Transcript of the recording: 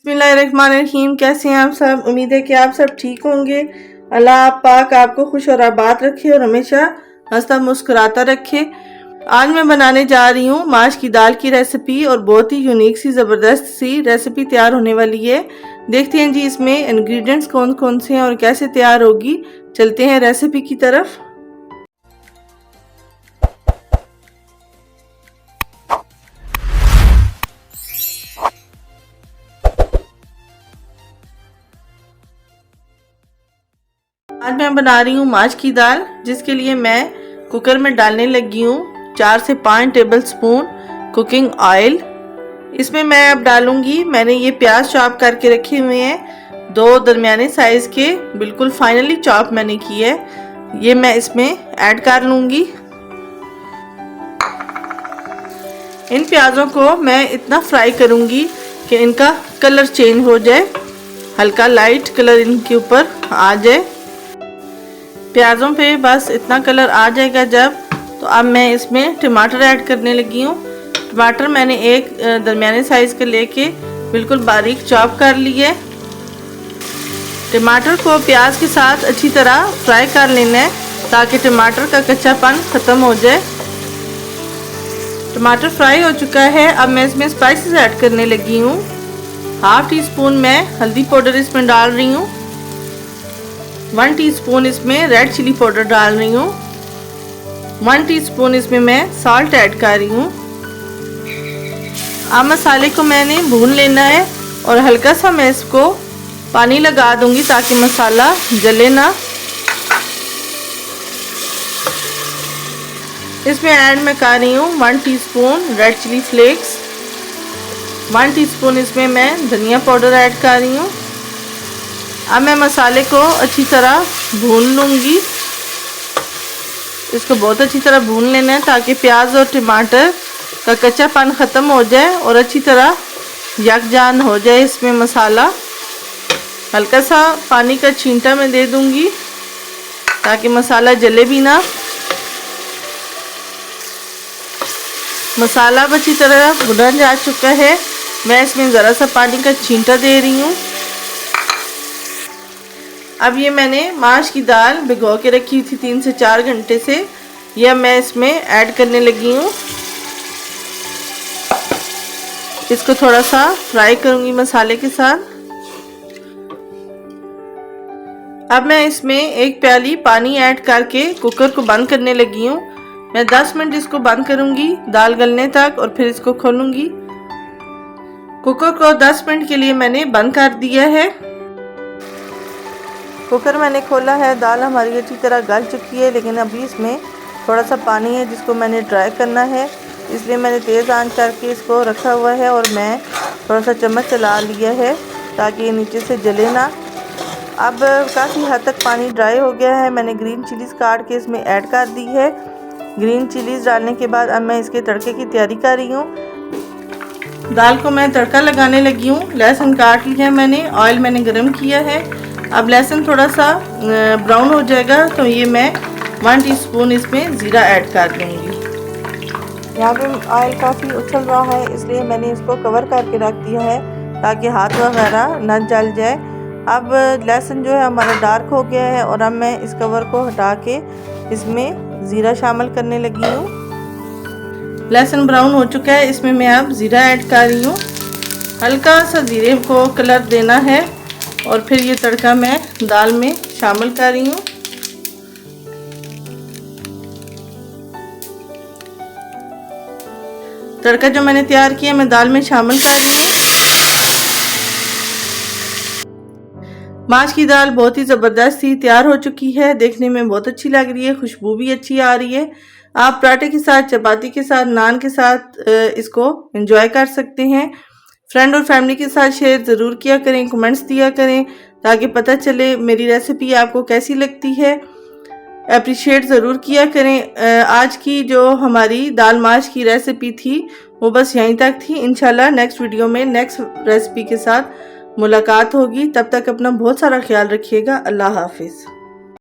बिस्मिल्लाहिर्रहमानिर्रहीम। कैसे हैं आप सब? उम्मीद है कि आप सब ठीक होंगे। अल्लाह पाक आपको खुश और आबाद रखे और हमेशा हंसता मुस्कुराता रखे। आज मैं बनाने जा रही हूँ माश की दाल की रेसिपी और बहुत ही यूनिक सी ज़बरदस्त सी रेसिपी तैयार होने वाली है। देखते हैं जी इसमें इंग्रेडिएंट्स कौन कौन से हैं और कैसे तैयार होगी। चलते हैं रेसिपी की तरफ। आज मैं बना रही हूँ माश की दाल, जिसके लिए मैं कुकर में डालने लगी हूँ 4 से 5 टेबल स्पून कुकिंग ऑयल। इसमें मैं अब डालूंगी, मैंने ये प्याज चॉप करके रखे हुए हैं, 2 दरमियाने साइज के, बिल्कुल फाइनली चॉप मैंने की है। ये मैं इसमें ऐड कर लूंगी। इन प्याज़ों को मैं इतना फ्राई करूंगी कि इनका कलर चेंज हो जाए, हल्का लाइट कलर इनके ऊपर आ जाए। प्याज़ों पे बस इतना कलर आ जाएगा जब, तो अब मैं इसमें टमाटर ऐड करने लगी हूँ। टमाटर मैंने एक दरमियाने साइज का लेके बिल्कुल बारीक चॉप कर लिए। टमाटर को प्याज के साथ अच्छी तरह फ्राई कर लेना है ताकि टमाटर का कच्चापन ख़त्म हो जाए। टमाटर फ्राई हो चुका है। अब मैं इसमें स्पाइसेस ऐड करने लगी हूँ। 1/2 टीस्पून मैं हल्दी पाउडर इसमें डाल रही हूँ। 1 टीस्पून इसमें रेड चिली पाउडर डाल रही हूँ। 1 टीस्पून इसमें मैं सॉल्ट ऐड कर रही हूँ। अब मसाले को मैंने भून लेना है और हल्का सा मैं इसको पानी लगा दूंगी ताकि मसाला जले ना। इसमें ऐड मैं कर रही हूँ 1 teaspoon red chilli flakes. 1 teaspoon इसमें मैं धनिया पाउडर ऐड कर रही हूँ। अब मैं मसाले को अच्छी तरह भून लूँगी। इसको बहुत अच्छी तरह भून लेना है ताकि प्याज और टमाटर का कच्चापन ख़त्म हो जाए और अच्छी तरह यकजान हो जाए इसमें मसाला। हल्का सा पानी का छींटा मैं दे दूँगी ताकि मसाला जले भी ना। मसाला अब अच्छी तरह भुना जा चुका है। मैं इसमें ज़रा सा पानी का छींटा दे रही हूँ। अब ये मैंने माश की दाल भिगो के रखी थी 3 से 4 घंटे से, यह मैं इसमें ऐड करने लगी हूँ। इसको थोड़ा सा फ्राई करूँगी मसाले के साथ। अब मैं इसमें 1 प्याली पानी ऐड करके कुकर को बंद करने लगी हूँ। मैं 10 मिनट इसको बंद करूँगी दाल गलने तक और फिर इसको खोलूँगी। कुकर को 10 मिनट के लिए मैंने बंद कर दिया है। कुकर मैंने खोला है, दाल हमारी अच्छी तरह गल चुकी है, लेकिन अभी इसमें थोड़ा सा पानी है जिसको मैंने ड्राई करना है, इसलिए मैंने तेज़ आंच करके इसको रखा हुआ है और मैं थोड़ा सा चम्मच चला लिया है ताकि ये नीचे से जले ना। अब काफ़ी हद तक पानी ड्राई हो गया है। मैंने ग्रीन चिलीज़ काट के इसमें ऐड कर दी है। ग्रीन चिलीज़ डालने के बाद अब मैं इसके तड़के की तैयारी कर रही हूँ। दाल को मैं तड़का लगाने लगी हूँ। लहसुन काट लिया मैंने, ऑयल मैंने गरम किया है। अब लहसुन थोड़ा सा ब्राउन हो जाएगा तो ये मैं 1 टीस्पून इसमें ज़ीरा ऐड कर दूँगी। यहाँ पे ऑयल काफ़ी उछल रहा है, इसलिए मैंने इसको कवर करके रख दिया है ताकि हाथ वगैरह न जल जाए। अब लहसुन जो है हमारा डार्क हो गया है और अब मैं इस कवर को हटा के इसमें ज़ीरा शामिल करने लगी हूँ। लहसुन ब्राउन हो चुका है, इसमें मैं अब ज़ीरा ऐड कर रही हूँ। हल्का सा ज़ीरे को कलर देना है और फिर ये तड़का मैं दाल में शामिल कर रही हूँ। तड़का जो मैंने तैयार किया मैं दाल में शामिल कर रही हूँ। माश की दाल बहुत ही ज़बरदस्त ही तैयार हो चुकी है, देखने में बहुत अच्छी लग रही है, खुशबू भी अच्छी आ रही है। आप पराठे के साथ, चपाती के साथ, नान के साथ इसको एंजॉय कर सकते हैं। फ्रेंड और फैमिली के साथ शेयर ज़रूर किया करें, कमेंट्स दिया करें ताकि पता चले मेरी रेसिपी आपको कैसी लगती है। अप्रिशिएट ज़रूर किया करें। आज की जो हमारी दाल माश की रेसिपी थी वो बस यहीं तक थी। इंशाल्लाह नेक्स्ट वीडियो में नेक्स्ट रेसिपी के साथ मुलाकात होगी। तब तक अपना बहुत सारा ख्याल रखिएगा। अल्लाह हाफिज़।